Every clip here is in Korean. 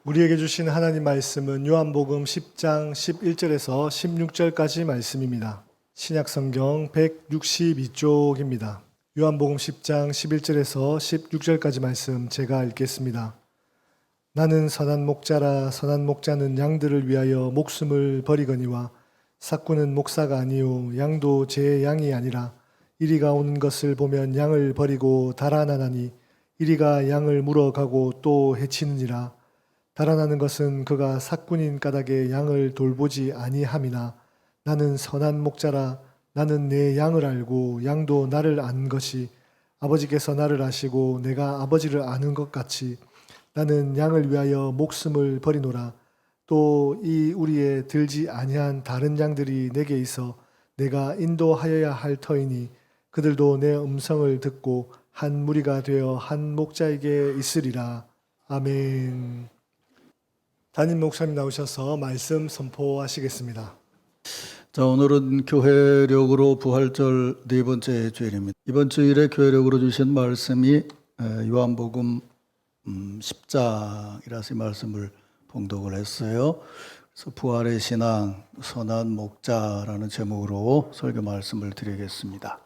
우리에게 주신 하나님 말씀은 요한복음 10장 11절에서 16절까지 말씀입니다. 신약성경 162쪽입니다. 요한복음 10장 11절에서 16절까지 말씀 제가 읽겠습니다. 나는 선한 목자라. 선한 목자는 양들을 위하여 목숨을 버리거니와 삭구는 목사가 아니요 양도 제 양이 아니라 이리가 오는 것을 보면 양을 버리고 달아나나니 이리가 양을 물어가고 또 해치느니라. 달아나는 것은 그가 삭군인 까닭에 양을 돌보지 아니함이나 나는 선한 목자라. 나는 내 양을 알고 양도 나를 안 것이 아버지께서 나를 아시고 내가 아버지를 아는 것 같이 나는 양을 위하여 목숨을 버리노라. 또 이 우리에 들지 아니한 다른 양들이 내게 있어 내가 인도하여야 할 터이니 그들도 내 음성을 듣고 한 무리가 되어 한 목자에게 있으리라. 아멘. 담임 목사님 나오셔서 말씀 선포하시겠습니다. 자, 오늘은 교회력으로 부활절 네 번째 주일입니다. 이번 주일에 교회력으로 주신 말씀이 요한복음 10장이라서 이 말씀을 봉독을 했어요. 그래서 부활의 신앙, 선한 목자라는 제목으로 설교 말씀을 드리겠습니다.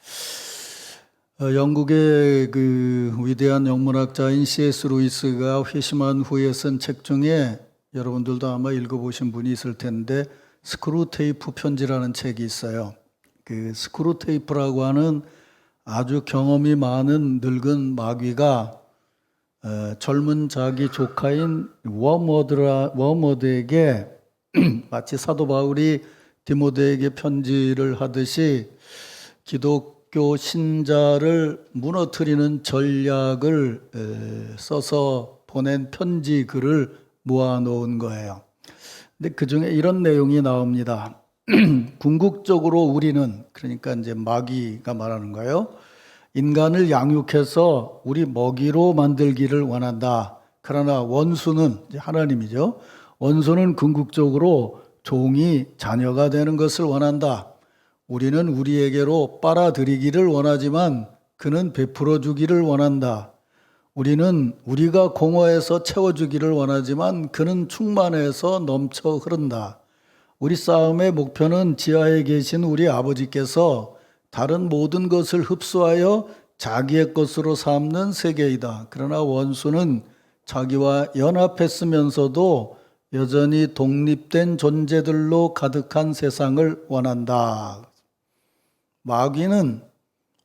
영국의 그 위대한 영문학자인 C.S. 루이스가 회심한 후에 쓴 책 중에 여러분들도 아마 읽어보신 분이 있을 텐데 스크루테이프 편지라는 책이 있어요. 그 스크루테이프라고 하는 아주 경험이 많은 늙은 마귀가 젊은 자기 조카인 워머드에게 마치 사도 바울이 디모데에게 편지를 하듯이 기독교 신자를 무너뜨리는 전략을 써서 보낸 편지 글을 모아놓은 거예요. 근데 그 중에 이런 내용이 나옵니다. 궁극적으로 우리는, 그러니까 이제 마귀가 말하는 거예요. 인간을 양육해서 우리 먹이로 만들기를 원한다. 그러나 원수는, 이제 하나님이죠. 원수는 궁극적으로 종이 자녀가 되는 것을 원한다. 우리는 우리에게로 빨아들이기를 원하지만 그는 베풀어 주기를 원한다. 우리는 우리가 공허해서 채워주기를 원하지만 그는 충만해서 넘쳐 흐른다. 우리 싸움의 목표는 지하에 계신 우리 아버지께서 다른 모든 것을 흡수하여 자기의 것으로 삼는 세계이다. 그러나 원수는 자기와 연합했으면서도 여전히 독립된 존재들로 가득한 세상을 원한다. 마귀는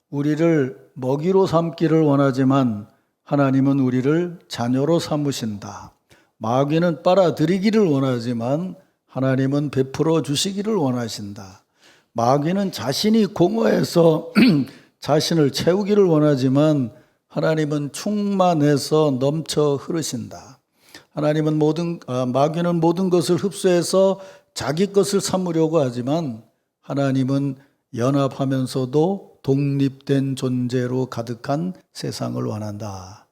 우리를 먹이로 삼기를 원하지만 하나님은 우리를 자녀로 삼으신다. 마귀는 빨아들이기를 원하지만 하나님은 베풀어 주시기를 원하신다. 마귀는 자신이 공허해서 자신을 채우기를 원하지만 하나님은 충만해서 넘쳐 흐르신다. 마귀는 모든 것을 흡수해서 자기 것을 삼으려고 하지만 하나님은 연합하면서도 독립된 존재로 가득한 세상을 원한다.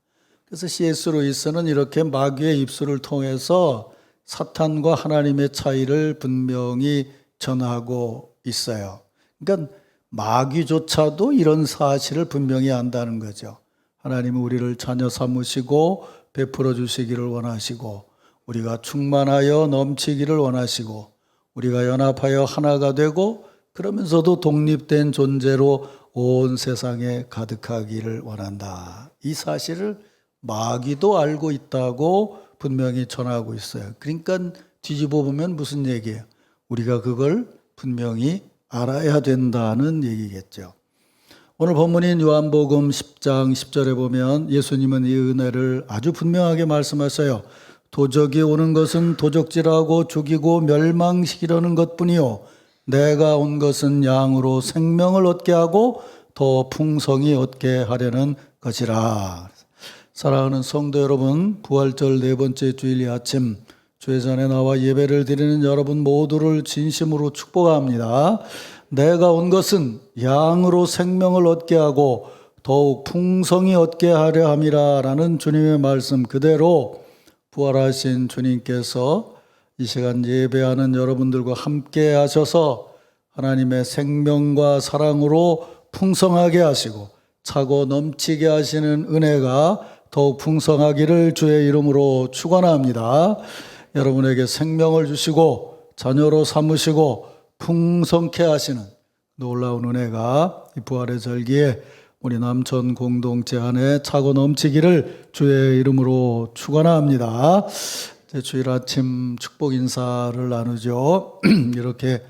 그래서 C.S. 루이스는 이렇게 마귀의 입술을 통해서 사탄과 하나님의 차이를 분명히 전하고 있어요. 그러니까 마귀조차도 이런 사실을 분명히 안다는 거죠. 하나님은 우리를 자녀 삼으시고 베풀어 주시기를 원하시고 우리가 충만하여 넘치기를 원하시고 우리가 연합하여 하나가 되고 그러면서도 독립된 존재로 온 세상에 가득하기를 원한다. 이 사실을 마귀도 알고 있다고 분명히 전하고 있어요. 그러니까 뒤집어 보면 무슨 얘기예요? 우리가 그걸 분명히 알아야 된다는 얘기겠죠. 오늘 본문인 요한복음 10장 10절에 보면 예수님은 이 은혜를 아주 분명하게 말씀하세요. 도적이 오는 것은 도적질하고 죽이고 멸망시키려는 것뿐이요 내가 온 것은 양으로 생명을 얻게 하고 더 풍성히 얻게 하려는 것이라. 사랑하는 성도 여러분, 부활절 네 번째 주일 아침 주회전에 나와 예배를 드리는 여러분 모두를 진심으로 축복합니다. 내가 온 것은 양으로 생명을 얻게 하고 더욱 풍성히 얻게 하려 함이라 라는 주님의 말씀 그대로 부활하신 주님께서 이 시간 예배하는 여러분들과 함께 하셔서 하나님의 생명과 사랑으로 풍성하게 하시고 차고 넘치게 하시는 은혜가 더욱 풍성하기를 주의 이름으로 축원합니다. 여러분에게 생명을 주시고 자녀로 삼으시고 풍성케 하시는 놀라운 은혜가 이 부활의 절기에 우리 남천 공동체 안에 차고 넘치기를 주의 이름으로 축원합니다. 주일 아침 축복 인사를 나누죠. 이렇게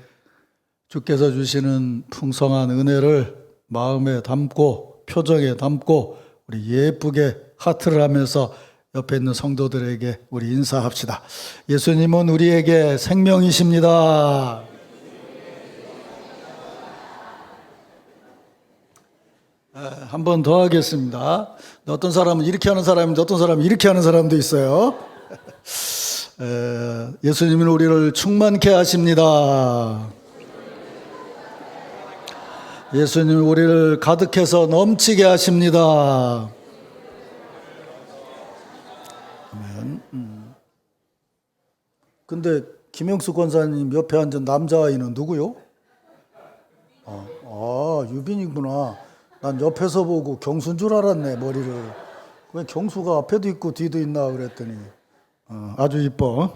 주께서 주시는 풍성한 은혜를 마음에 담고 표정에 담고 우리 예쁘게 하트를 하면서 옆에 있는 성도들에게 우리 인사합시다. 예수님은 우리에게 생명이십니다. 한 번 더 하겠습니다. 어떤 사람은 이렇게 하는 사람인데 어떤 사람은 이렇게 하는 사람도 있어요. 예수님은 우리를 충만케 하십니다. 예수님은 우리를 가득해서 넘치게 하십니다. 아멘. 근데 김영수 권사님 옆에 앉은 남자아이는 누구요? 유빈이구나. 난 옆에서 보고 경수인 줄 알았네, 머리를. 왜 경수가 앞에도 있고 뒤도 있나 그랬더니 아주 이뻐.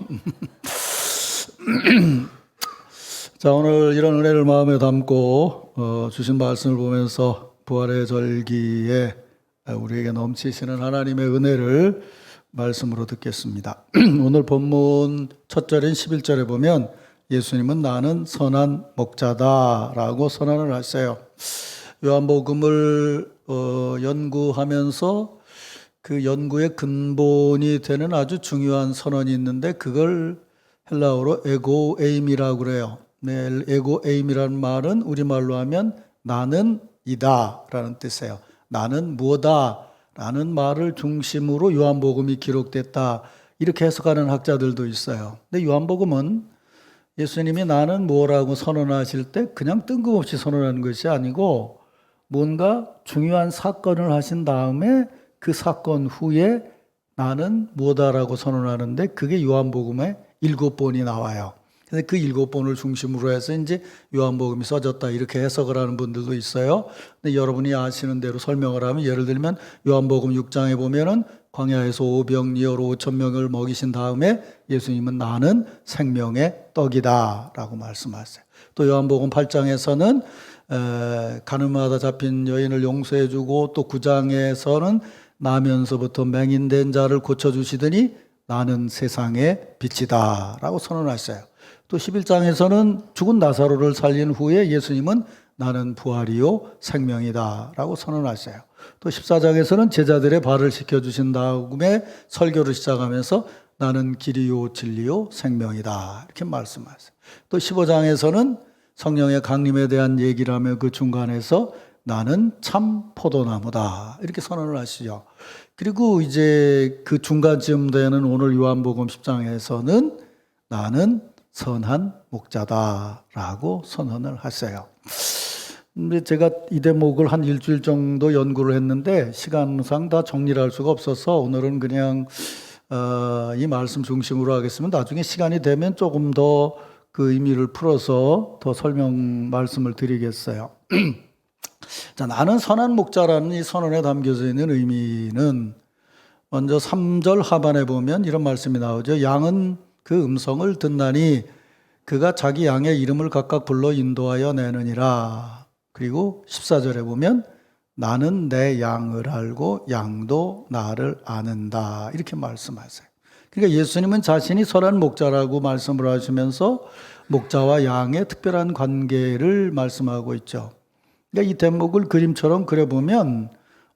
자, 오늘 이런 은혜를 마음에 담고 주신 말씀을 보면서 부활의 절기에 우리에게 넘치시는 하나님의 은혜를 말씀으로 듣겠습니다. 오늘 본문 첫 절인 11절에 보면 예수님은 나는 선한 목자다라고 선언을 하세요. 요한복음을 연구하면서 그 연구의 근본이 되는 아주 중요한 선언이 있는데 그걸 헬라어로 에고에임이라고 그래요. 네, 에고에임이라는 말은 우리말로 하면 나는 이다라는 뜻이에요. 나는 무엇다 라는 말을 중심으로 요한복음이 기록됐다 이렇게 해석하는 학자들도 있어요. 근데 요한복음은 예수님이 나는 뭐라고 선언하실 때 그냥 뜬금없이 선언하는 것이 아니고 뭔가 중요한 사건을 하신 다음에 그 사건 후에 나는 뭐다라고 선언하는데 그게 요한복음에 7번이 나와요. 그래서 그 7번을 중심으로 해서 이제 요한복음이 써졌다 이렇게 해석을 하는 분들도 있어요. 근데 여러분이 아시는 대로 설명을 하면 예를 들면 요한복음 6장에 보면은 광야에서 오병이어로 5,000명을 먹이신 다음에 예수님은 나는 생명의 떡이다 라고 말씀하세요. 또 요한복음 8장에서는 가늠하다 잡힌 여인을 용서해 주고 또 9장에서는 나면서부터 맹인된 자를 고쳐주시더니 나는 세상의 빛이다 라고 선언하셨어요. 또 11장에서는 죽은 나사로를 살린 후에 예수님은 나는 부활이요 생명이다 라고 선언하셨어요. 또 14장에서는 제자들의 발을 씻겨주신 다음에 설교를 시작하면서 나는 길이요 진리요 생명이다 이렇게 말씀하셨어요. 또 15장에서는 성령의 강림에 대한 얘기를 하며 그 중간에서 나는 참 포도나무다 이렇게 선언을 하시죠. 그리고 이제 그 중간쯤 되는 오늘 요한복음 10장에서는 나는 선한 목자다라고 선언을 하세요. 근데 제가 이 대목을 한 일주일 정도 연구를 했는데 시간상 다 정리를 할 수가 없어서 오늘은 그냥 이 말씀 중심으로 하겠습니다. 나중에 시간이 되면 조금 더 그 의미를 풀어서 더 설명 말씀을 드리겠어요. 자, 나는 선한 목자라는 이 선언에 담겨져 있는 의미는 먼저 3절 하반에 보면 이런 말씀이 나오죠. 양은 그 음성을 듣나니 그가 자기 양의 이름을 각각 불러 인도하여 내느니라. 그리고 14절에 보면 나는 내 양을 알고 양도 나를 아는다 이렇게 말씀하세요. 그러니까 예수님은 자신이 선한 목자라고 말씀을 하시면서 목자와 양의 특별한 관계를 말씀하고 있죠. 그러니까 이 대목을 그림처럼 그려보면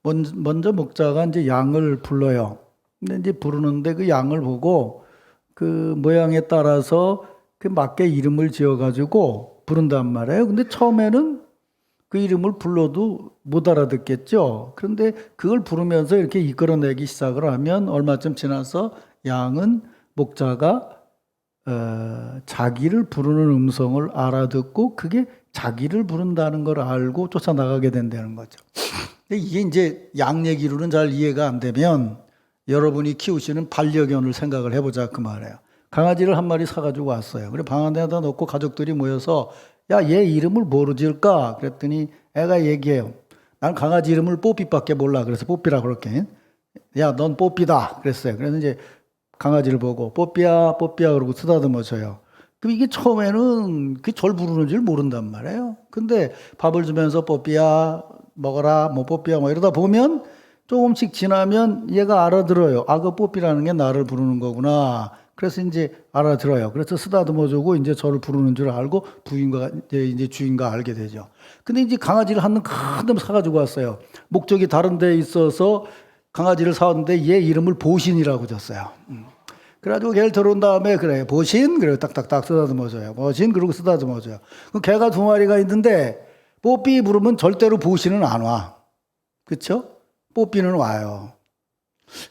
먼저 목자가 이제 양을 불러요. 근데 이제 부르는데 그 양을 보고 그 모양에 따라서 그 맞게 이름을 지어가지고 부른단 말이에요. 근데 처음에는 그 이름을 불러도 못 알아듣겠죠. 그런데 그걸 부르면서 이렇게 이끌어내기 시작을 하면 얼마쯤 지나서 양은 목자가 자기를 부르는 음성을 알아듣고 그게 자기를 부른다는 걸 알고 쫓아나가게 된다는 거죠. 이게 이제 양 얘기로는 잘 이해가 안 되면 여러분이 키우시는 반려견을 생각을 해보자 그 말이에요. 강아지를 한 마리 사가지고 왔어요. 그래 방 안에다 놓고 가족들이 모여서 야, 얘 이름을 뭐로 지을까? 그랬더니 애가 얘기해요. 난 강아지 이름을 뽀삐밖에 몰라. 그래서 뽀삐라고 그럴게. 야, 넌 뽀삐다. 그랬어요. 그래서 이제 강아지를 보고 뽀삐야, 뽀삐야 그러고 쓰다듬어 줘요. 그럼 이게 처음에는 그 절 부르는 줄 모른단 말이에요. 근데 밥을 주면서 뽀삐야, 먹어라, 뭐 뽀삐야, 뭐 이러다 보면 조금씩 지나면 얘가 알아들어요. 아, 그 뽀삐라는 게 나를 부르는 거구나. 그래서 이제 알아들어요. 그래서 쓰다듬어 주고 이제 저를 부르는 줄 알고 부인과 이제 주인과 알게 되죠. 근데 이제 강아지를 한 놈 큰 놈 사가지고 왔어요. 목적이 다른 데 있어서 강아지를 사왔는데 얘 이름을 보신이라고 줬어요. 그래가지고 걔를 들어온 다음에 그래 보신 그리고 딱딱딱 쓰다듬어줘요. 보신 그리고 쓰다듬어줘요. 그 개가 두 마리가 있는데 뽀삐 부르면 절대로 보신은 안 와. 그렇죠? 뽀삐는 와요.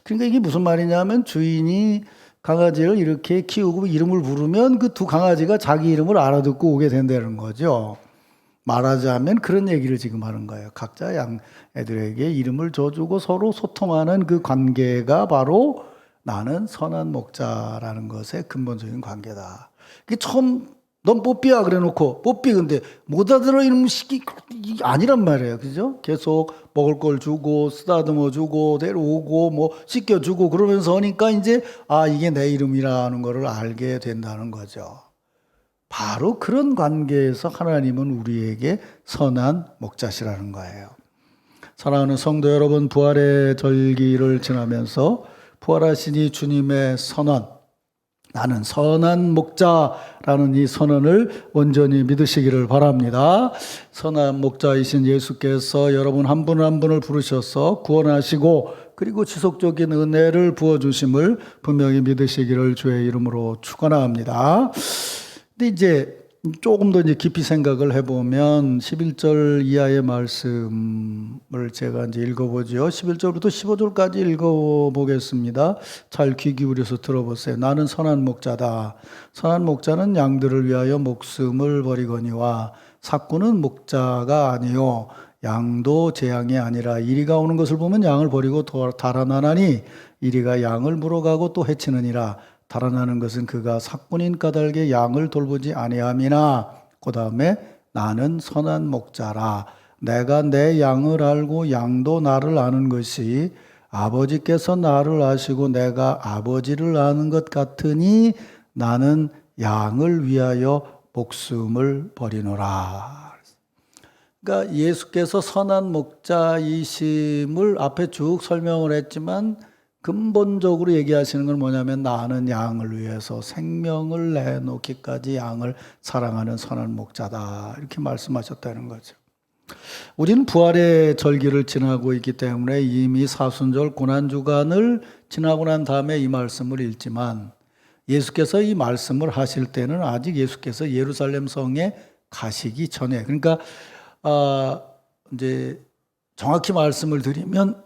그러니까 이게 무슨 말이냐면 주인이 강아지를 이렇게 키우고 이름을 부르면 그 두 강아지가 자기 이름을 알아듣고 오게 된다는 거죠. 말하자면 그런 얘기를 지금 하는 거예요. 각자 양 애들에게 이름을 줘주고 서로 소통하는 그 관계가 바로 나는 선한 목자라는 것의 근본적인 관계다. 그게 처음 넌 뽀삐야 그래 놓고 뽀삐 근데 못 알아들어 이런 식이 아니란 말이에요. 그죠? 계속 먹을 걸 주고 쓰다듬어 주고 데려오고 뭐 씻겨 주고 그러면서 하니까 이제 아 이게 내 이름이라는 거를 알게 된다는 거죠. 바로 그런 관계에서 하나님은 우리에게 선한 목자시라는 거예요. 사랑하는 성도 여러분, 부활의 절기를 지나면서 부활하시니 주님의 선언, 나는 선한 목자라는 이 선언을 온전히 믿으시기를 바랍니다. 선한 목자이신 예수께서 여러분 한 분 한 분을 부르셔서 구원하시고 그리고 지속적인 은혜를 부어주심을 분명히 믿으시기를 주의 이름으로 축원합니다. 근데 이제 조금 더 이제 깊이 생각을 해보면 11절 이하의 말씀을 제가 이제 읽어보죠. 11절부터 15절까지 읽어보겠습니다. 잘 귀 기울여서 들어보세요. 나는 선한 목자다. 선한 목자는 양들을 위하여 목숨을 버리거니와 삭구는 목자가 아니요 양도 제 양이 아니라 이리가 오는 것을 보면 양을 버리고 달아나나니 이리가 양을 물어가고 또 해치느니라. 달아나는 것은 그가 삭군인 까닭에 양을 돌보지 아니함이나 그 다음에 나는 선한 목자라 내가 내 양을 알고 양도 나를 아는 것이 아버지께서 나를 아시고 내가 아버지를 아는 것 같으니 나는 양을 위하여 목숨을 버리노라. 그러니까 예수께서 선한 목자이심을 앞에 쭉 설명을 했지만 근본적으로 얘기하시는 건 뭐냐면 나는 양을 위해서 생명을 내놓기까지 양을 사랑하는 선한 목자다 이렇게 말씀하셨다는 거죠. 우리는 부활의 절기를 지나고 있기 때문에 이미 사순절 고난주간을 지나고 난 다음에 이 말씀을 읽지만 예수께서 이 말씀을 하실 때는 아직 예수께서 예루살렘 성에 가시기 전에 그러니까 이제 정확히 말씀을 드리면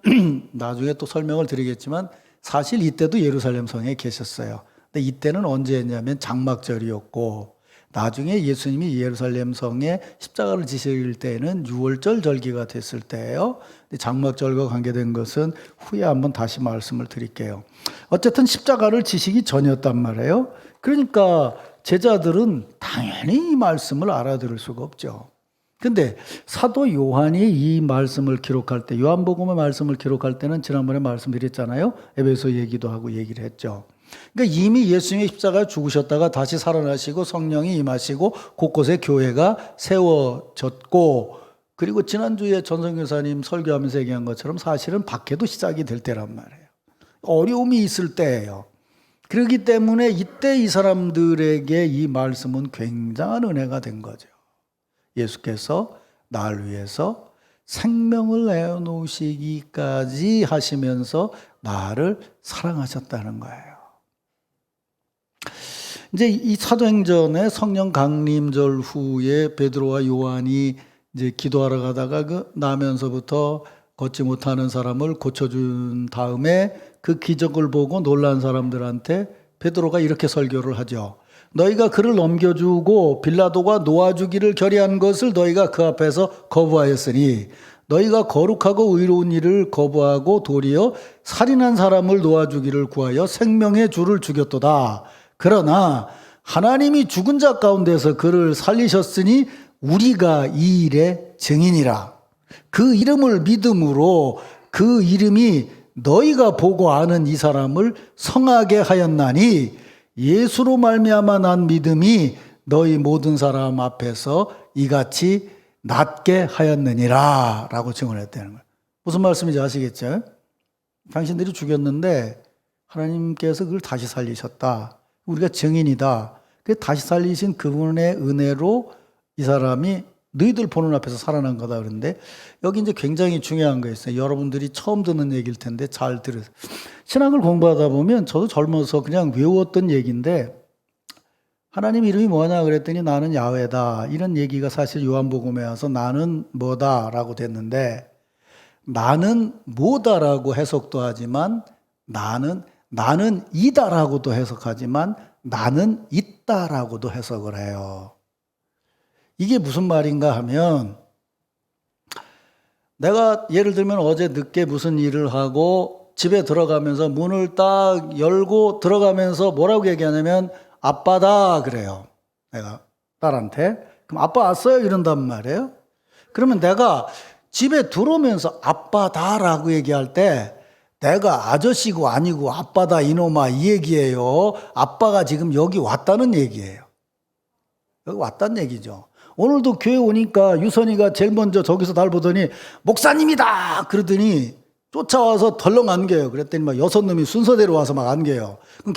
나중에 또 설명을 드리겠지만 사실 이때도 예루살렘 성에 계셨어요. 근데 이때는 언제 했냐면 장막절이었고 나중에 예수님이 예루살렘 성에 십자가를 지실 때는 6월절 절기가 됐을 때예요. 근데 장막절과 관계된 것은 후에 한번 다시 말씀을 드릴게요. 어쨌든 십자가를 지시기 전이었단 말이에요. 그러니까 제자들은 당연히 이 말씀을 알아들을 수가 없죠. 근데 사도 요한이 이 말씀을 기록할 때 요한복음의 말씀을 기록할 때는 지난번에 말씀드렸잖아요. 에베소 얘기도 하고 얘기를 했죠. 그러니까 이미 예수님이 십자가에 죽으셨다가 다시 살아나시고 성령이 임하시고 곳곳에 교회가 세워졌고 그리고 지난주에 전성교사님 설교하면서 얘기한 것처럼 사실은 박해도 시작이 될 때란 말이에요. 어려움이 있을 때예요. 그렇기 때문에 이때 이 사람들에게 이 말씀은 굉장한 은혜가 된 거죠. 예수께서 나를 위해서 생명을 내어놓으시기까지 하시면서 나를 사랑하셨다는 거예요. 이제 이 사도행전의 성령 강림절 후에 베드로와 요한이 이제 기도하러 가다가 그 나면서부터 걷지 못하는 사람을 고쳐준 다음에 그 기적을 보고 놀란 사람들한테 베드로가 이렇게 설교를 하죠. 너희가 그를 넘겨주고 빌라도가 놓아주기를 결의한 것을 너희가 그 앞에서 거부하였으니 너희가 거룩하고 의로운 일을 거부하고 도리어 살인한 사람을 놓아주기를 구하여 생명의 주를 죽였도다. 그러나 하나님이 죽은 자 가운데서 그를 살리셨으니 우리가 이 일의 증인이라. 그 이름을 믿음으로 그 이름이 너희가 보고 아는 이 사람을 성하게 하였나니 예수로 말미암아 난 믿음이 너희 모든 사람 앞에서 이같이 낫게 하였느니라 라고 증언했다는 거예요. 무슨 말씀인지 아시겠죠? 당신들이 죽였는데 하나님께서 그걸 다시 살리셨다. 우리가 증인이다. 그 다시 살리신 그분의 은혜로 이 사람이 너희들 보는 앞에서 살아난 거다 그러는데 여기 이제 굉장히 중요한 거 있어요. 여러분들이 처음 듣는 얘기일 텐데 잘 들으세요. 신학을 공부하다 보면 저도 젊어서 그냥 외웠던 얘기인데 하나님 이름이 뭐냐 그랬더니 나는 야훼다. 이런 얘기가 사실 요한복음에 와서 나는 뭐다라고 됐는데 나는 뭐다라고 해석도 하지만 나는 이다라고도 해석하지만 나는 있다라고도 해석을 해요. 이게 무슨 말인가 하면 내가 예를 들면 어제 늦게 무슨 일을 하고 집에 들어가면서 문을 딱 열고 들어가면서 뭐라고 얘기하냐면 아빠다 그래요. 내가 딸한테. 그럼 아빠 왔어요? 이런단 말이에요. 그러면 내가 집에 들어오면서 아빠다라고 얘기할 때 내가 아저씨고 아니고 아빠다 이놈아 이 얘기예요. 아빠가 지금 여기 왔다는 얘기예요. 여기 왔다는 얘기죠. 오늘도 교회 오니까 유선이가 제일 먼저 저기서 날 보더니 목사님이다 그러더니 쫓아와서 덜렁 안겨요. 그랬더니 막 6놈이 순서대로 와서 막 안겨요. 그럼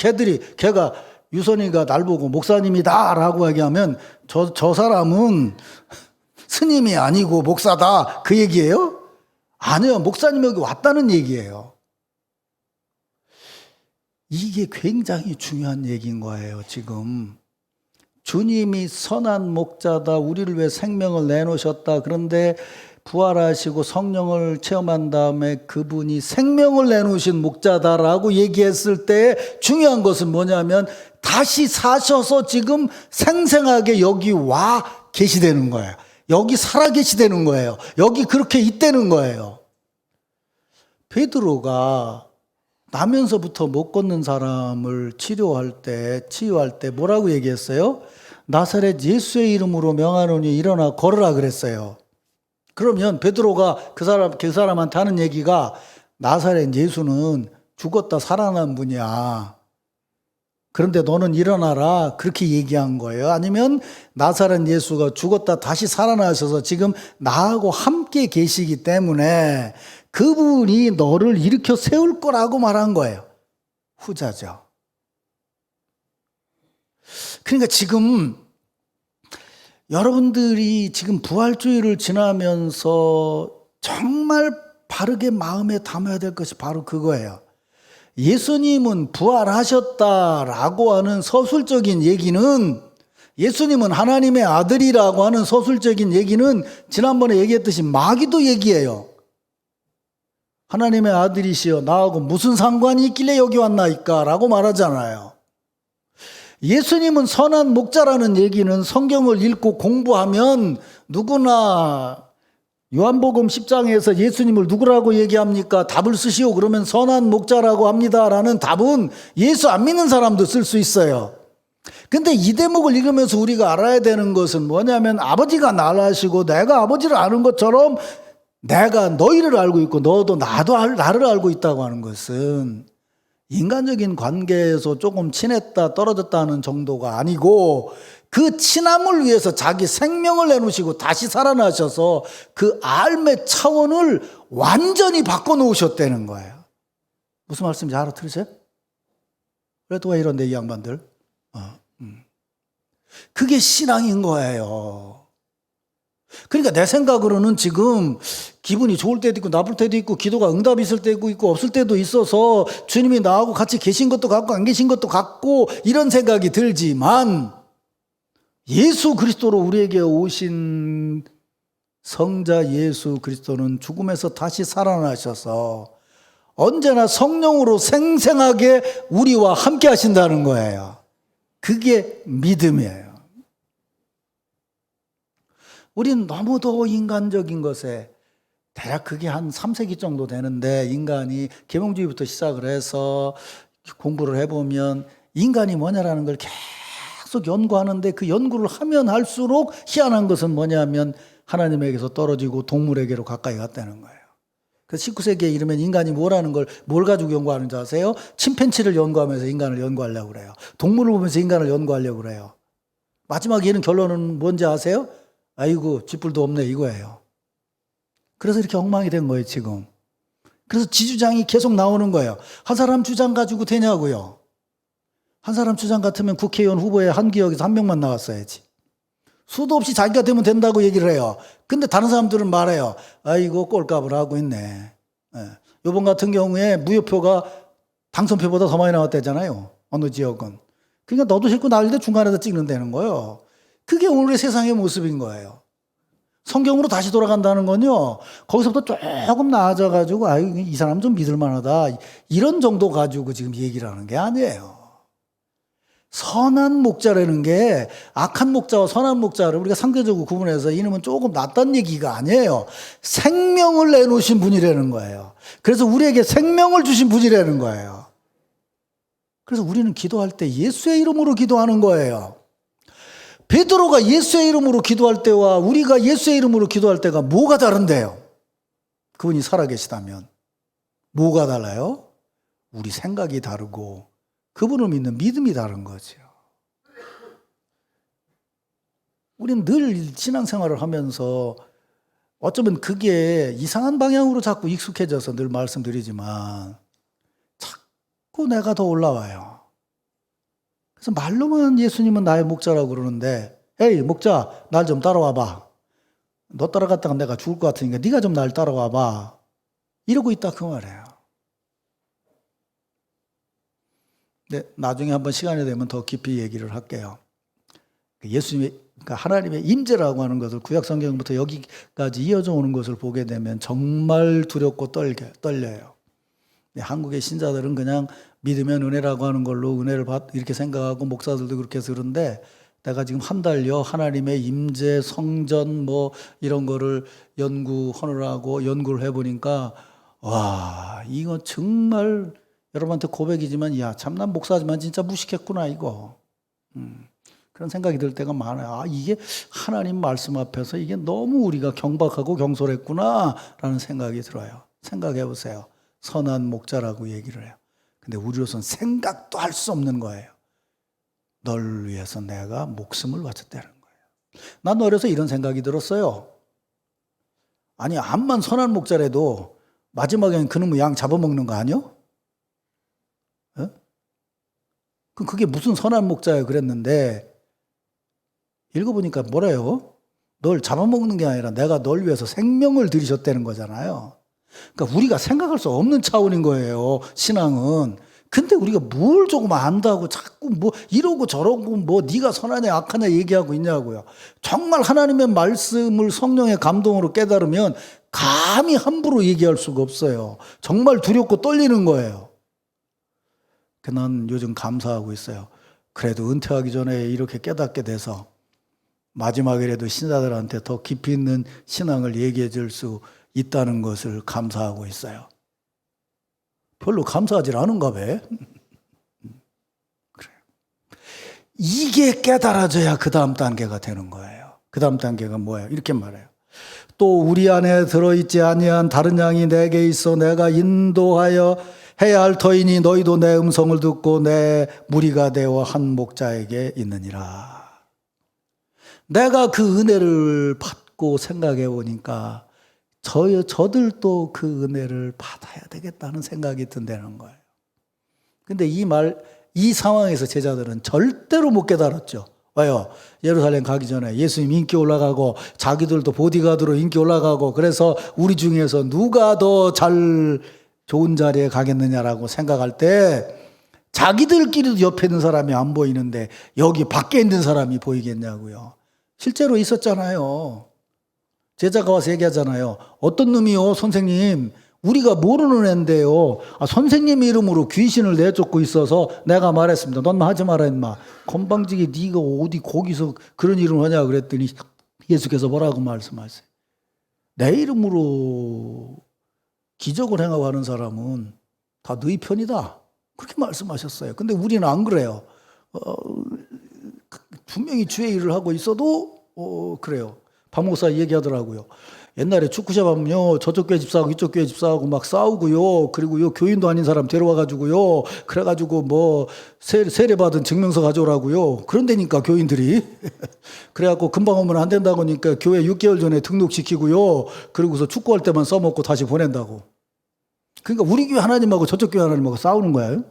걔가 유선이가 날 보고 목사님이다 라고 얘기하면 저 사람은 스님이 아니고 목사다 그 얘기예요? 아니요. 목사님이 여기 왔다는 얘기예요. 이게 굉장히 중요한 얘기인 거예요. 지금 주님이 선한 목자다. 우리를 위해 생명을 내놓으셨다. 그런데 부활하시고 성령을 체험한 다음에 그분이 생명을 내놓으신 목자다라고 얘기했을 때 중요한 것은 뭐냐면 다시 사셔서 지금 생생하게 여기 와 계시다는 거예요. 여기 살아 계시다는 거예요. 여기 그렇게 있다는 거예요. 베드로가 나면서부터 못 걷는 사람을 치유할 때 뭐라고 얘기했어요? 나사렛 예수의 이름으로 명하노니 일어나 걸으라 그랬어요. 그러면 베드로가 그 사람한테 하는 얘기가 나사렛 예수는 죽었다 살아난 분이야. 그런데 너는 일어나라 그렇게 얘기한 거예요? 아니면 나사렛 예수가 죽었다 다시 살아나셔서 지금 나하고 함께 계시기 때문에 그분이 너를 일으켜 세울 거라고 말한 거예요. 후자죠. 그러니까 지금 여러분들이 지금 부활주의를 지나면서 정말 바르게 마음에 담아야 될 것이 바로 그거예요. 예수님은 부활하셨다라고 하는 서술적인 얘기는 예수님은 하나님의 아들이라고 하는 서술적인 얘기는 지난번에 얘기했듯이 마귀도 얘기해요. 하나님의 아들이시여 나하고 무슨 상관이 있길래 여기 왔나이까 라고 말하잖아요. 예수님은 선한 목자라는 얘기는 성경을 읽고 공부하면 누구나 요한복음 10장에서 예수님을 누구라고 얘기합니까? 답을 쓰시오. 그러면 선한 목자라고 합니다라는 답은 예수 안 믿는 사람도 쓸 수 있어요. 근데 이 대목을 읽으면서 우리가 알아야 되는 것은 뭐냐면 아버지가 나를 아시고 내가 아버지를 아는 것처럼 내가 너희를 알고 있고 너도 나를 알고 있다고 하는 것은 인간적인 관계에서 조금 친했다 떨어졌다 하는 정도가 아니고 그 친함을 위해서 자기 생명을 내놓으시고 다시 살아나셔서 그 삶의 차원을 완전히 바꿔놓으셨다는 거예요. 무슨 말씀인지 알아들으세요? 그래도 왜 이런데 이 양반들? 그게 신앙인 거예요. 그러니까 내 생각으로는 지금 기분이 좋을 때도 있고 나쁠 때도 있고 기도가 응답이 있을 때도 있고 없을 때도 있어서 주님이 나하고 같이 계신 것도 같고 안 계신 것도 같고 이런 생각이 들지만 예수 그리스도로 우리에게 오신 성자 예수 그리스도는 죽음에서 다시 살아나셔서 언제나 성령으로 생생하게 우리와 함께 하신다는 거예요. 그게 믿음이에요. 우린 너무도 인간적인 것에 대략 그게 한 3세기 정도 되는데 인간이 계몽주의부터 시작을 해서 공부를 해보면 인간이 뭐냐라는 걸 계속 연구하는데 그 연구를 하면 할수록 희한한 것은 뭐냐면 하나님에게서 떨어지고 동물에게로 가까이 갔다는 거예요. 그 19세기에 이르면 인간이 뭘 가지고 연구하는 줄 아세요? 침팬치를 연구하면서 인간을 연구하려고 그래요. 동물을 보면서 인간을 연구하려고 그래요. 마지막에 이런 결론은 뭔지 아세요? 아이고, 쥐뿔도 없네, 이거예요. 그래서 이렇게 엉망이 된 거예요, 지금. 그래서 지주장이 계속 나오는 거예요. 한 사람 주장 가지고 되냐고요. 한 사람 주장 같으면 국회의원 후보에 한 기역에서 한 명만 나왔어야지. 수도 없이 자기가 되면 된다고 얘기를 해요. 근데 다른 사람들은 말해요. 아이고, 꼴값을 하고 있네. 이번 같은 경우에 무효표가 당선표보다 더 많이 나왔다잖아요. 어느 지역은. 그러니까 너도 싫고 나도 중간에서 찍는다는 거예요. 그게 오늘의 세상의 모습인 거예요. 성경으로 다시 돌아간다는 건요, 거기서부터 조금 나아져가지고, 아유, 이 사람 좀 믿을만하다. 이런 정도 가지고 지금 얘기를 하는 게 아니에요. 선한 목자라는 게 악한 목자와 선한 목자를 우리가 상대적으로 구분해서 이놈은 조금 낫다는 얘기가 아니에요. 생명을 내놓으신 분이라는 거예요. 그래서 우리에게 생명을 주신 분이라는 거예요. 그래서 우리는 기도할 때 예수의 이름으로 기도하는 거예요. 베드로가 예수의 이름으로 기도할 때와 우리가 예수의 이름으로 기도할 때가 뭐가 다른데요? 그분이 살아계시다면 뭐가 달라요? 우리 생각이 다르고 그분을 믿는 믿음이 다른 거죠. 우리는 늘 신앙생활을 하면서 어쩌면 그게 이상한 방향으로 자꾸 익숙해져서 늘 말씀드리지만 자꾸 내가 더 올라와요. 그래서 말로만 예수님은 나의 목자라고 그러는데, 에이 목자, 날 좀 따라와봐. 너 따라갔다가 내가 죽을 것 같으니까 네가 좀 날 따라와봐. 이러고 있다 그 말이에요. 네, 나중에 한번 시간이 되면 더 깊이 얘기를 할게요. 예수님의, 그러니까 하나님의 임재라고 하는 것을 구약 성경부터 여기까지 이어져 오는 것을 보게 되면 정말 두렵고 떨려요. 한국의 신자들은 그냥 믿으면 은혜라고 하는 걸로 은혜를 이렇게 생각하고 목사들도 그렇게 해서 그런데 내가 지금 한 달여 하나님의 임재, 성전 뭐 이런 거를 연구하느라고 연구를 해보니까 와, 이거 정말 여러분한테 고백이지만 야, 참난 목사지만 진짜 무식했구나 이거. 그런 생각이 들 때가 많아요. 아, 이게 하나님 말씀 앞에서 이게 너무 우리가 경박하고 경솔했구나 라는 생각이 들어요. 생각해 보세요. 선한 목자라고 얘기를 해요. 근데 우리로서는 생각도 할 수 없는 거예요. 널 위해서 내가 목숨을 바쳤다는 거예요. 난 어려서 이런 생각이 들었어요. 아니, 암만 선한 목자라도 마지막에는 그놈의 양 잡아먹는 거 아니요? 그럼 그게 무슨 선한 목자예요 그랬는데 읽어보니까 뭐래요? 널 잡아먹는 게 아니라 내가 널 위해서 생명을 들이셨다는 거잖아요. 그러니까 우리가 생각할 수 없는 차원인 거예요, 신앙은. 근데 우리가 뭘 조금 안다고 자꾸 뭐 이러고 저러고 뭐 네가 선하냐 악하냐 얘기하고 있냐고요. 정말 하나님의 말씀을 성령의 감동으로 깨달으면 감히 함부로 얘기할 수가 없어요. 정말 두렵고 떨리는 거예요. 난 요즘 감사하고 있어요. 그래도 은퇴하기 전에 이렇게 깨닫게 돼서 마지막이라도 신자들한테 더 깊이 있는 신앙을 얘기해 줄 수 있다는 것을 감사하고 있어요. 별로 감사하지 않은가 봐. 그래요. 이게 깨달아져야 그 다음 단계가 되는 거예요. 그 다음 단계가 뭐예요? 이렇게 말해요. 또 우리 안에 들어있지 아니한 다른 양이 내게 있어 내가 인도하여 해야 할 터이니 너희도 내 음성을 듣고 내 무리가 되어 한 목자에게 있느니라. 내가 그 은혜를 받고 생각해 보니까 저들도 그 은혜를 받아야 되겠다는 생각이 든다는 거예요. 근데 이 상황에서 제자들은 절대로 못 깨달았죠. 왜요? 예루살렘 가기 전에 예수님 인기 올라가고 자기들도 보디가드로 인기 올라가고 그래서 우리 중에서 누가 더 잘 좋은 자리에 가겠느냐라고 생각할 때 자기들끼리도 옆에 있는 사람이 안 보이는데 여기 밖에 있는 사람이 보이겠냐고요. 실제로 있었잖아요. 제자가 와서 얘기하잖아요. 어떤 놈이요, 선생님, 우리가 모르는 애인데요. 선생님 이름으로 귀신을 내쫓고 있어서 내가 말했습니다. 넌 하지 마라 임마. 건방지게 네가 어디 거기서 그런 일을 하냐 그랬더니 예수께서 뭐라고 말씀하세요? 내 이름으로 기적을 행하고 하는 사람은 다 너희 편이다. 그렇게 말씀하셨어요. 근데 우리는 안 그래요. 분명히 주의 일을 하고 있어도 그래요. 박 목사 얘기하더라고요. 옛날에 축구샵 하면요, 저쪽 교회 집사하고 이쪽 교회 집사하고 막 싸우고요. 그리고요, 교인도 아닌 사람 데려와가지고요. 그래가지고 뭐 세례받은 증명서 가져오라고요. 그런데니까 교인들이. 그래갖고 금방 오면 안 된다고 하니까 교회 6개월 전에 등록시키고요. 그러고서 축구할 때만 써먹고 다시 보낸다고. 그러니까 우리 교회 하나님하고 저쪽 교회 하나님하고 싸우는 거예요.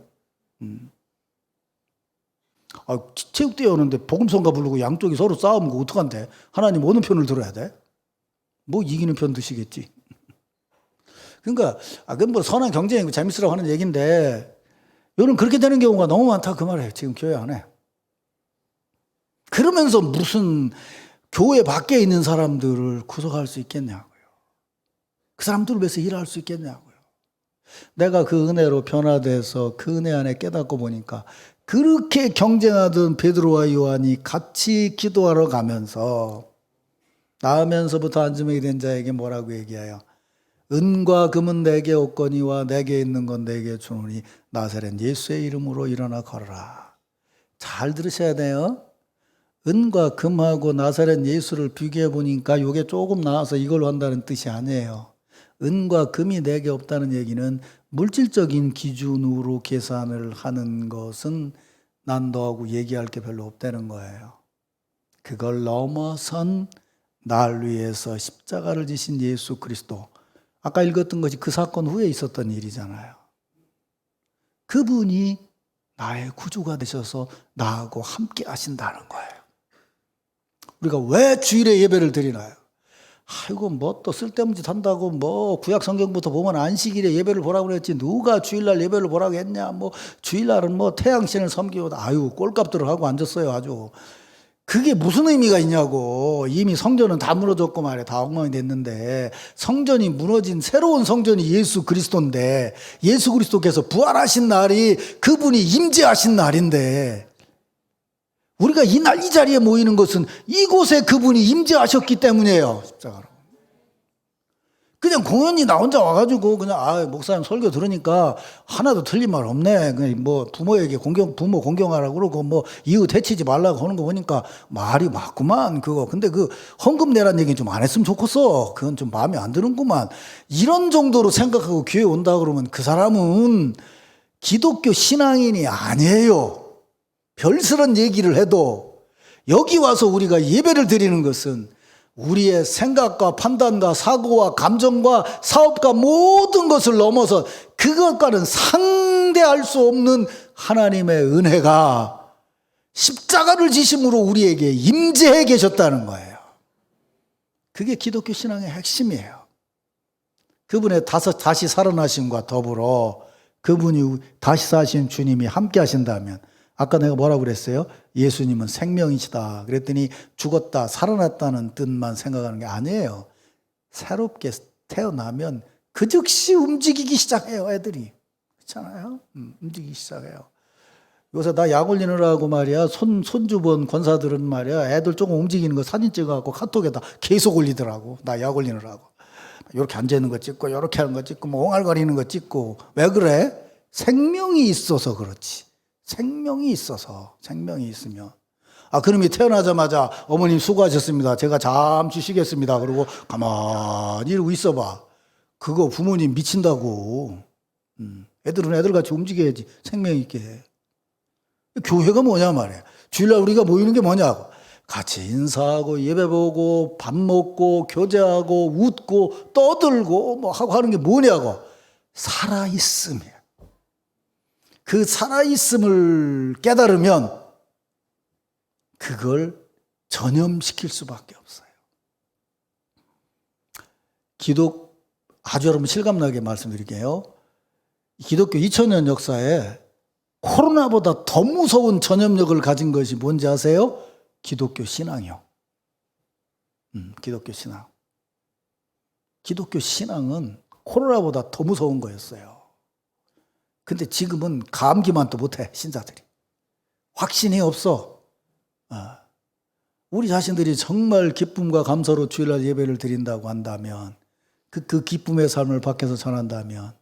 체육대회 오는데 복음성가 부르고 양쪽이 서로 싸우면 그거 어떡한데? 하나님 어느 편을 들어야 돼? 뭐 이기는 편 드시겠지. 그러니까 그건 뭐 선한 경쟁이고 재밌으라고 하는 얘기인데 요는 그렇게 되는 경우가 너무 많다 그 말이에요. 지금 교회 안에. 그러면서 무슨 교회 밖에 있는 사람들을 구속할 수 있겠냐고요. 그 사람들을 위해서 일할 수 있겠냐고요. 내가 그 은혜로 변화돼서 그 은혜 안에 깨닫고 보니까 그렇게 경쟁하던 베드로와 요한이 같이 기도하러 가면서 나으면서부터 안주먹이 된 자에게 뭐라고 얘기해요? 은과 금은 내게 없거니와 내게 있는 건 내게 주노니 나사렛 예수의 이름으로 일어나 걸어라. 잘 들으셔야 돼요. 은과 금하고 나사렛 예수를 비교해 보니까 이게 조금 나아서 이걸로 한다는 뜻이 아니에요. 은과 금이 내게 없다는 얘기는 물질적인 기준으로 계산을 하는 것은 난 너하고 얘기할 게 별로 없다는 거예요. 그걸 넘어선 날 위해서 십자가를 지신 예수 그리스도. 아까 읽었던 것이 그 사건 후에 있었던 일이잖아요. 그분이 나의 구주가 되셔서 나하고 함께 하신다는 거예요. 우리가 왜 주일에 예배를 드리나요? 아이고 뭐 또 쓸데없는 짓 한다고 뭐 구약 성경부터 보면 안식일에 예배를 보라고 그랬지 누가 주일날 예배를 보라고 했냐. 뭐 주일날은 뭐 태양신을 섬기고 아유 꼴값들을 하고 앉았어요 아주. 그게 무슨 의미가 있냐고. 이미 성전은 다 무너졌고 말이야. 다 엉망이 됐는데 성전이 무너진 새로운 성전이 예수 그리스도인데 예수 그리스도께서 부활하신 날이 그분이 임재하신 날인데 우리가 이날 이 자리에 모이는 것은 이곳에 그분이 임재하셨기 때문이에요. 십자가로. 그냥 공연히 나 혼자 와가지고 그냥 목사님 설교 들으니까 하나도 틀린 말 없네. 그냥 뭐 부모에게 부모 공경하라고 그러고 뭐 이웃 해치지 말라고 하는 거 보니까 말이 맞구만 그거. 근데 그 헌금 내란 얘기는 좀 안 했으면 좋겠어. 그건 좀 마음에 안 드는구만. 이런 정도로 생각하고 교회 온다 그러면 그 사람은 기독교 신앙인이 아니에요. 별스런 얘기를 해도 여기 와서 우리가 예배를 드리는 것은 우리의 생각과 판단과 사고와 감정과 사업과 모든 것을 넘어서 그것과는 상대할 수 없는 하나님의 은혜가 십자가를 지심으로 우리에게 임재해 계셨다는 거예요. 그게 기독교 신앙의 핵심이에요. 그분의 다시 살아나심과 더불어 그분이 다시 사신 주님이 함께 하신다면 아까 내가 뭐라고 그랬어요? 예수님은 생명이시다. 그랬더니 죽었다, 살아났다는 뜻만 생각하는 게 아니에요. 새롭게 태어나면 그 즉시 움직이기 시작해요, 애들이. 그렇잖아요? 움직이기 시작해요. 요새 나 약 올리느라고 말이야, 손주본 권사들은 말이야, 애들 조금 움직이는 거 사진 찍어갖고 카톡에다 계속 올리더라고. 나 약 올리느라고. 이렇게 앉아있는 거 찍고, 이렇게 하는 거 찍고, 뭐 옹알거리는 거 찍고. 왜 그래? 생명이 있어서 그렇지. 생명이 있어서, 생명이 있으면. 그놈이 태어나자마자 어머님 수고하셨습니다. 제가 잠시 쉬겠습니다. 그러고 가만히 이러고 있어봐. 그거 부모님 미친다고. 애들은 애들같이 움직여야지. 생명 있게. 교회가 뭐냐 말이야. 주일날 우리가 모이는 게 뭐냐고. 같이 인사하고 예배 보고 밥 먹고 교제하고 웃고 떠들고 뭐 하고 하는 게 뭐냐고. 살아있음이야. 그 살아있음을 깨달으면 그걸 전염시킬 수밖에 없어요. 아주 여러분 실감나게 말씀드릴게요. 기독교 2000년 역사에 코로나보다 더 무서운 전염력을 가진 것이 뭔지 아세요? 기독교 신앙이요. 기독교 신앙. 기독교 신앙은 코로나보다 더 무서운 거였어요. 근데 지금은 감기만 또 못해, 신자들이. 확신이 없어. 우리 자신들이 정말 기쁨과 감사로 주일날 예배를 드린다고 한다면, 그 기쁨의 삶을 밖에서 전한다면,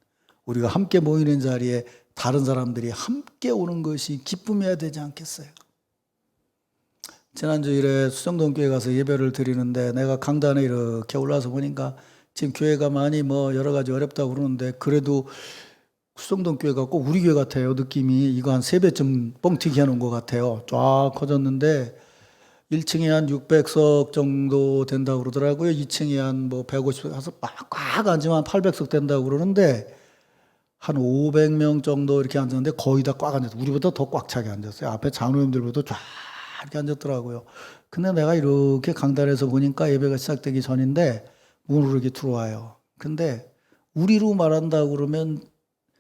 우리가 함께 모이는 자리에 다른 사람들이 함께 오는 것이 기쁨이어야 되지 않겠어요? 지난주일에 수정동 교회 가서 예배를 드리는데 내가 강단에 이렇게 올라서 보니까 지금 교회가 많이 뭐 여러 가지 어렵다고 그러는데 그래도 수정동 교회가 꼭 우리 교회 같아요. 느낌이 이거 한 3배쯤 뻥튀기 해놓은 것 같아요. 쫙 커졌는데 1층에 한 600석 정도 된다고 그러더라고요. 2층에 한 뭐 150석 해서 꽉 앉으면 한 800석 된다고 그러는데 한 500명 정도 이렇게 앉았는데 거의 다 꽉 앉았어요. 우리보다 더 꽉 차게 앉았어요. 앞에 장로님들보다 쫙 이렇게 앉았더라고요. 근데 내가 이렇게 강단에서 보니까 예배가 시작되기 전인데 문으로 이렇게 들어와요. 근데 우리로 말한다고 그러면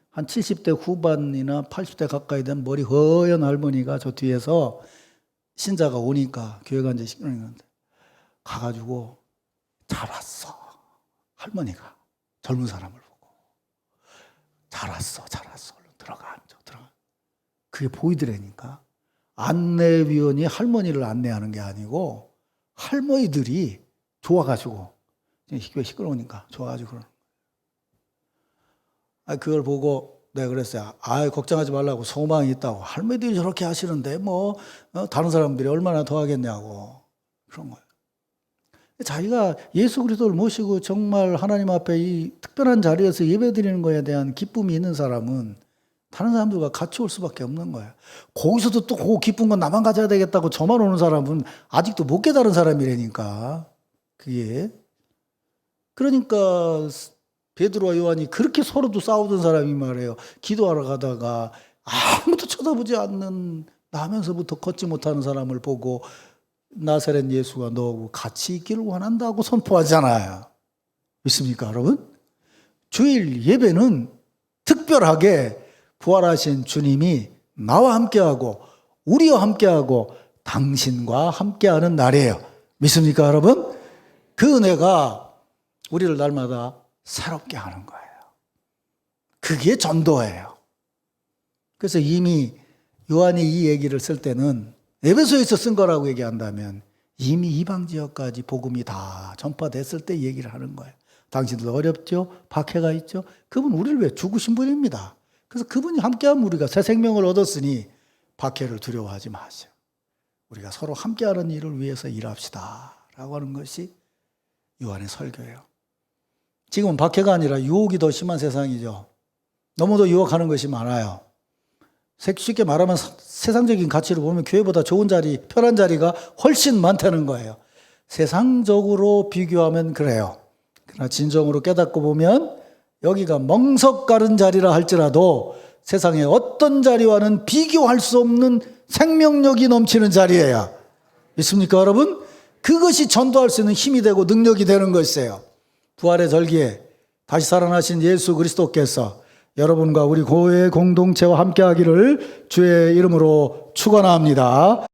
한 70대 후반이나 80대 가까이 된 머리 허연 할머니가 저 뒤에서 신자가 오니까 교회가 이제 시끄러운데 가가지고 잘 왔어. 할머니가 젊은 사람을 보고 잘 왔어. 얼른 들어가. 그게 보이더라니까. 안내위원이 할머니를 안내하는 게 아니고 할머니들이 좋아가지고 교회 시끄러우니까 좋아가지고 그러는 거예요. 그걸 보고 내가 그랬어요. 걱정하지 말라고 소망이 있다고. 할머니들이 저렇게 하시는데 뭐 다른 사람들이 얼마나 더 하겠냐고 그런 거예요. 자기가 예수 그리스도를 모시고 정말 하나님 앞에 이 특별한 자리에서 예배드리는 거에 대한 기쁨이 있는 사람은 다른 사람들과 같이 올 수밖에 없는 거예요. 거기서도 또 그 기쁜 건 나만 가져야 되겠다고 저만 오는 사람은 아직도 못 깨달은 사람이라니까. 그게. 그러니까 베드로와 요한이 그렇게 서로도 싸우던 사람이 말이에요. 기도하러 가다가 아무도 쳐다보지 않는 나면서부터 걷지 못하는 사람을 보고 나사렛 예수가 너하고 같이 있기를 원한다고 선포하잖아요. 믿습니까, 여러분? 주일 예배는 특별하게 부활하신 주님이 나와 함께하고 우리와 함께하고 당신과 함께하는 날이에요. 믿습니까, 여러분? 그 은혜가 우리를 날마다 새롭게 하는 거예요. 그게 전도예요. 그래서 이미 요한이 이 얘기를 쓸 때는 에베소에서 쓴 거라고 얘기한다면 이미 이방 지역까지 복음이 다 전파됐을 때 얘기를 하는 거예요. 당신들도 어렵죠? 박해가 있죠? 그분 우리를 위해 죽으신 분입니다. 그래서 그분이 함께하면 우리가 새 생명을 얻었으니 박해를 두려워하지 마세요. 우리가 서로 함께하는 일을 위해서 일합시다 라고 하는 것이 요한의 설교예요. 지금은 박해가 아니라 유혹이 더 심한 세상이죠. 너무도 유혹하는 것이 많아요. 쉽게 말하면 세상적인 가치로 보면 교회보다 좋은 자리, 편한 자리가 훨씬 많다는 거예요. 세상적으로 비교하면 그래요. 그러나 진정으로 깨닫고 보면 여기가 멍석 가른 자리라 할지라도 세상의 어떤 자리와는 비교할 수 없는 생명력이 넘치는 자리예요. 믿습니까, 여러분? 그것이 전도할 수 있는 힘이 되고 능력이 되는 것이에요. 부활의 절기에 다시 살아나신 예수 그리스도께서 여러분과 우리 교회 공동체와 함께하기를 주의 이름으로 축원합니다.